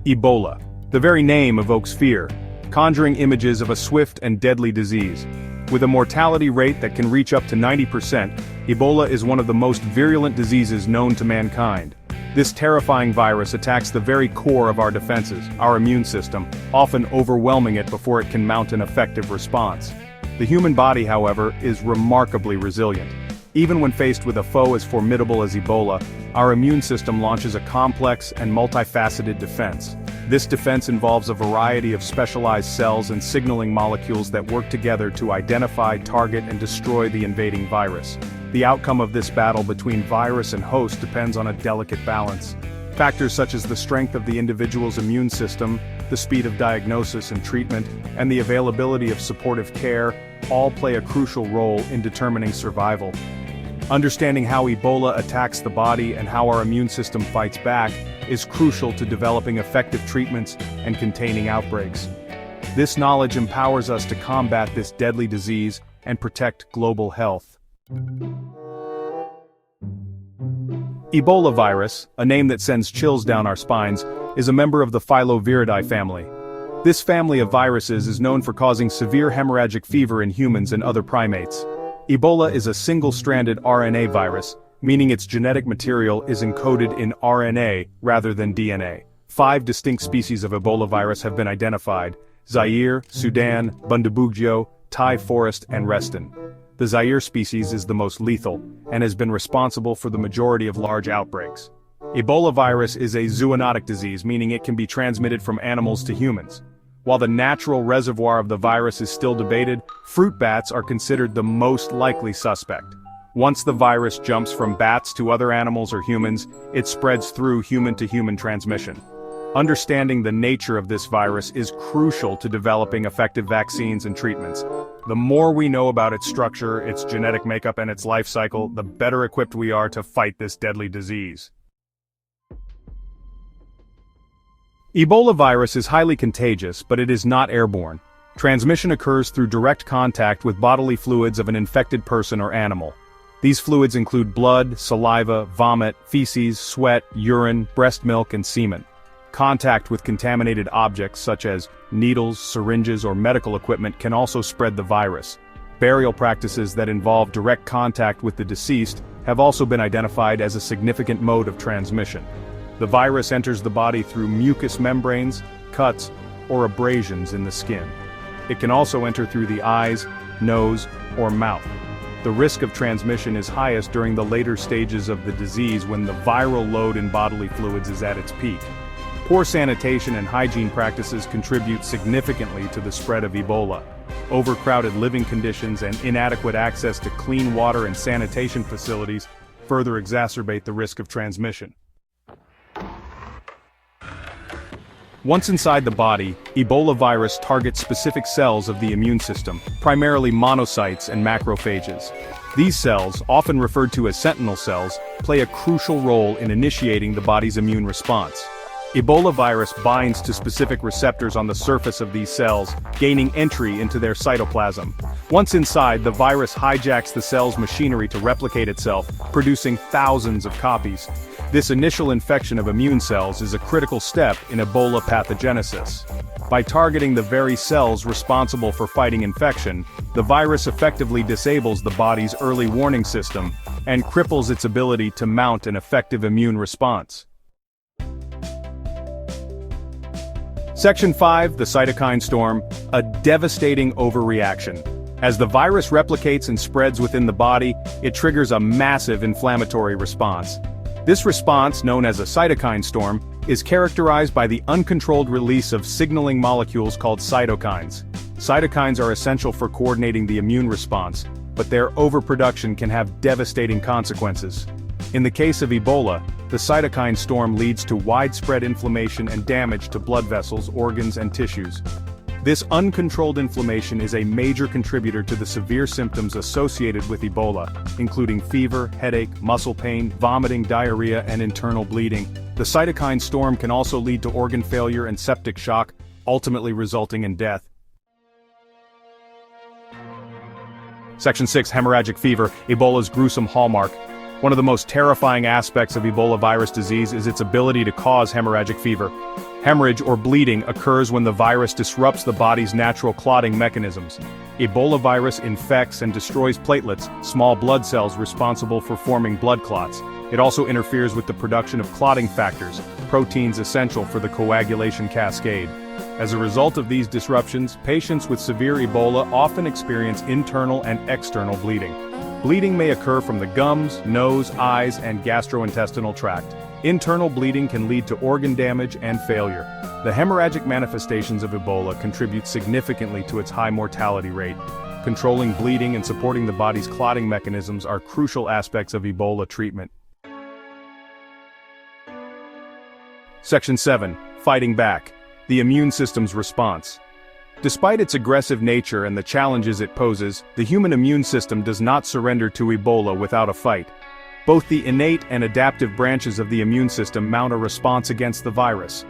Ebola. The very name evokes fear, conjuring images of a swift and deadly disease. With a mortality rate that can reach up to 90%, Ebola is one of the most virulent diseases known to mankind. This terrifying virus attacks the very core of our defenses, our immune system, often overwhelming it before it can mount an effective response. The human body, however, is remarkably resilient. Even when faced with a foe as formidable as Ebola, our immune system launches a complex and multifaceted defense. This defense involves a variety of specialized cells and signaling molecules that work together to identify, target, and destroy the invading virus. The outcome of this battle between virus and host depends on a delicate balance. Factors such as the strength of the individual's immune system, the speed of diagnosis and treatment, and the availability of supportive care all play a crucial role in determining survival. Understanding how Ebola attacks the body and how our immune system fights back is crucial to developing effective treatments and containing outbreaks. This knowledge empowers us to combat this deadly disease and protect global health. Ebola virus, a name that sends chills down our spines, is a member of the Filoviridae family. This family of viruses is known for causing severe hemorrhagic fever in humans and other primates. Ebola is a single-stranded RNA virus, meaning its genetic material is encoded in RNA rather than DNA. 5 distinct species of Ebola virus have been identified: Zaire, Sudan, Bundibugyo, Thai forest, and Reston. The Zaire species is the most lethal, and has been responsible for the majority of large outbreaks. Ebola virus is a zoonotic disease, meaning it can be transmitted from animals to humans. While the natural reservoir of the virus is still debated, fruit bats are considered the most likely suspect. Once the virus jumps from bats to other animals or humans, it spreads through human-to-human transmission. Understanding the nature of this virus is crucial to developing effective vaccines and treatments. The more we know about its structure, its genetic makeup, and its life cycle, the better equipped we are to fight this deadly disease. Ebola virus is highly contagious, but it is not airborne. Transmission occurs through direct contact with bodily fluids of an infected person or animal. These fluids include blood, saliva, vomit, feces, sweat, urine, breast milk, and semen. Contact with contaminated objects such as needles, syringes, or medical equipment can also spread the virus. Burial practices that involve direct contact with the deceased have also been identified as a significant mode of transmission. The virus enters the body through mucous membranes, cuts, or abrasions in the skin. It can also enter through the eyes, nose, or mouth. The risk of transmission is highest during the later stages of the disease when the viral load in bodily fluids is at its peak. Poor sanitation and hygiene practices contribute significantly to the spread of Ebola. Overcrowded living conditions and inadequate access to clean water and sanitation facilities further exacerbate the risk of transmission. Once inside the body, Ebola virus targets specific cells of the immune system, primarily monocytes and macrophages. These cells, often referred to as sentinel cells, play a crucial role in initiating the body's immune response. Ebola virus binds to specific receptors on the surface of these cells, gaining entry into their cytoplasm. Once inside, the virus hijacks the cell's machinery to replicate itself, producing thousands of copies. This initial infection of immune cells is a critical step in Ebola pathogenesis. By targeting the very cells responsible for fighting infection, the virus effectively disables the body's early warning system and cripples its ability to mount an effective immune response. Section 5, the cytokine storm, a devastating overreaction. As the virus replicates and spreads within the body, it triggers a massive inflammatory response. This response, known as a cytokine storm, is characterized by the uncontrolled release of signaling molecules called cytokines. Cytokines are essential for coordinating the immune response, but their overproduction can have devastating consequences. In the case of Ebola, the cytokine storm leads to widespread inflammation and damage to blood vessels, organs, and tissues. This uncontrolled inflammation is a major contributor to the severe symptoms associated with Ebola, including fever, headache, muscle pain, vomiting, diarrhea, and internal bleeding. The cytokine storm can also lead to organ failure and septic shock, ultimately resulting in death. Section 6, hemorrhagic fever, Ebola's gruesome hallmark. One of the most terrifying aspects of Ebola virus disease is its ability to cause hemorrhagic fever. Hemorrhage or bleeding occurs when the virus disrupts the body's natural clotting mechanisms. Ebola virus infects and destroys platelets, small blood cells responsible for forming blood clots. It also interferes with the production of clotting factors, proteins essential for the coagulation cascade. As a result of these disruptions, patients with severe Ebola often experience internal and external bleeding. Bleeding may occur from the gums, nose, eyes, and gastrointestinal tract. Internal bleeding can lead to organ damage and failure. The hemorrhagic manifestations of Ebola contribute significantly to its high mortality rate. Controlling bleeding and supporting the body's clotting mechanisms are crucial aspects of Ebola treatment. Section 7. Fighting back. The immune system's response. Despite its aggressive nature and the challenges it poses, the human immune system does not surrender to Ebola without a fight. Both the innate and adaptive branches of the immune system mount a response against the virus.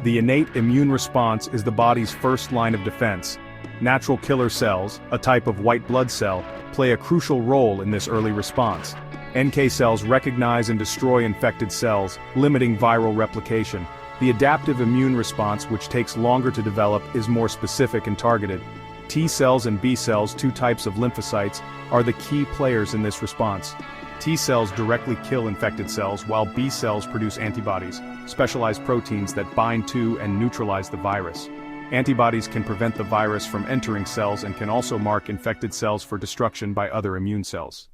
The innate immune response is the body's first line of defense. Natural killer cells, a type of white blood cell, play a crucial role in this early response. NK cells recognize and destroy infected cells, limiting viral replication. The adaptive immune response, which takes longer to develop, is more specific and targeted. T cells and B cells, two types of lymphocytes, are the key players in this response. T cells directly kill infected cells, while B cells produce antibodies, specialized proteins that bind to and neutralize the virus. Antibodies can prevent the virus from entering cells and can also mark infected cells for destruction by other immune cells.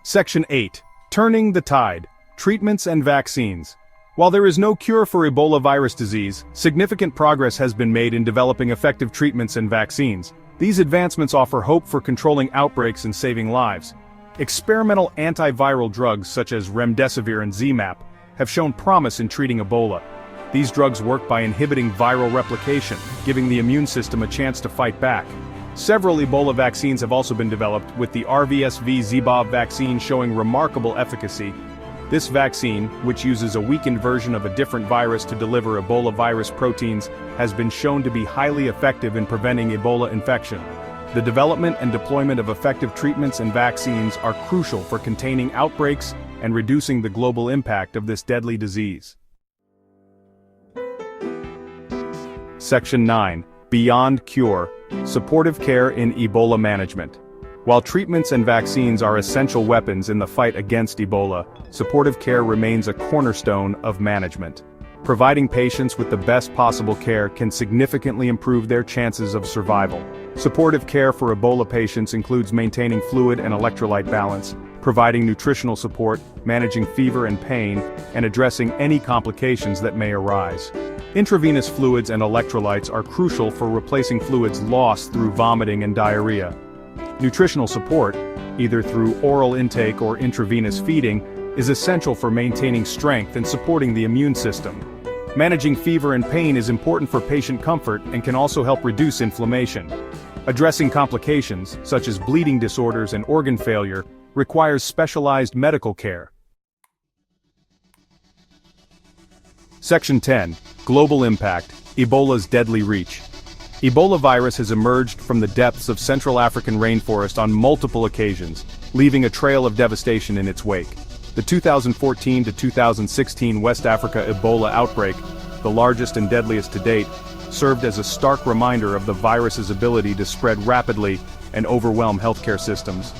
Section 8. Turning the tide. Treatments and vaccines. While there is no cure for Ebola virus disease, significant progress has been made in developing effective treatments and vaccines. These advancements offer hope for controlling outbreaks and saving lives. Experimental antiviral drugs such as remdesivir and ZMapp have shown promise in treating Ebola. These drugs work by inhibiting viral replication, giving the immune system a chance to fight back. Several Ebola vaccines have also been developed, with the RVSV-ZBOV vaccine showing remarkable efficacy. This vaccine, which uses a weakened version of a different virus to deliver Ebola virus proteins, has been shown to be highly effective in preventing Ebola infection. The development and deployment of effective treatments and vaccines are crucial for containing outbreaks and reducing the global impact of this deadly disease. Section 9. Beyond cure. Supportive care in Ebola management. While treatments and vaccines are essential weapons in the fight against Ebola, supportive care remains a cornerstone of management. Providing patients with the best possible care can significantly improve their chances of survival. Supportive care for Ebola patients includes maintaining fluid and electrolyte balance, providing nutritional support, managing fever and pain, and addressing any complications that may arise. Intravenous fluids and electrolytes are crucial for replacing fluids lost through vomiting and diarrhea. Nutritional support, either through oral intake or intravenous feeding, is essential for maintaining strength and supporting the immune system. Managing fever and pain is important for patient comfort and can also help reduce inflammation. Addressing complications, such as bleeding disorders and organ failure, requires specialized medical care. Section 10. Global impact. Ebola's deadly reach. Ebola virus has emerged from the depths of Central African rainforest on multiple occasions, leaving a trail of devastation in its wake. The 2014 to 2016 West Africa Ebola outbreak, the largest and deadliest to date, served as a stark reminder of the virus's ability to spread rapidly and overwhelm healthcare systems.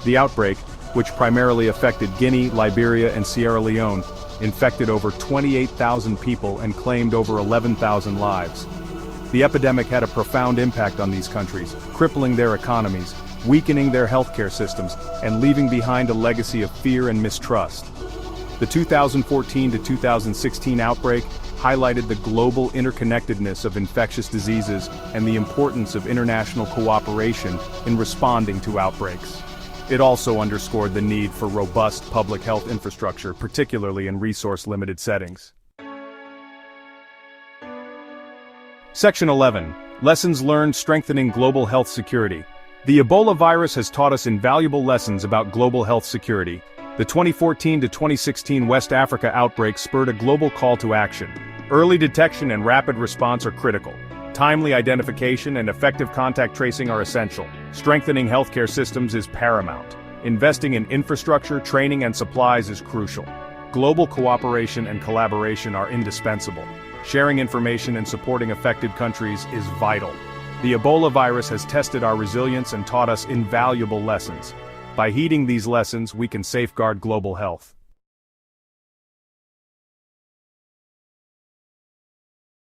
The outbreak, which primarily affected Guinea, Liberia, and Sierra Leone, infected over 28,000 people and claimed over 11,000 lives. The epidemic had a profound impact on these countries, crippling their economies, weakening their healthcare systems, and leaving behind a legacy of fear and mistrust. The 2014 to 2016 outbreak highlighted the global interconnectedness of infectious diseases and the importance of international cooperation in responding to outbreaks. It also underscored the need for robust public health infrastructure, particularly in resource-limited settings. Section 11. Lessons learned strengthening global health security. The Ebola virus has taught us invaluable lessons about global health security. The 2014 to 2016 West Africa outbreak spurred a global call to action. Early detection and rapid response are critical. Timely identification and effective contact tracing are essential. Strengthening healthcare systems is paramount. Investing in infrastructure, training, and supplies is crucial. Global cooperation and collaboration are indispensable. Sharing information and supporting affected countries is vital. The Ebola virus has tested our resilience and taught us invaluable lessons. By heeding these lessons, we can safeguard global health.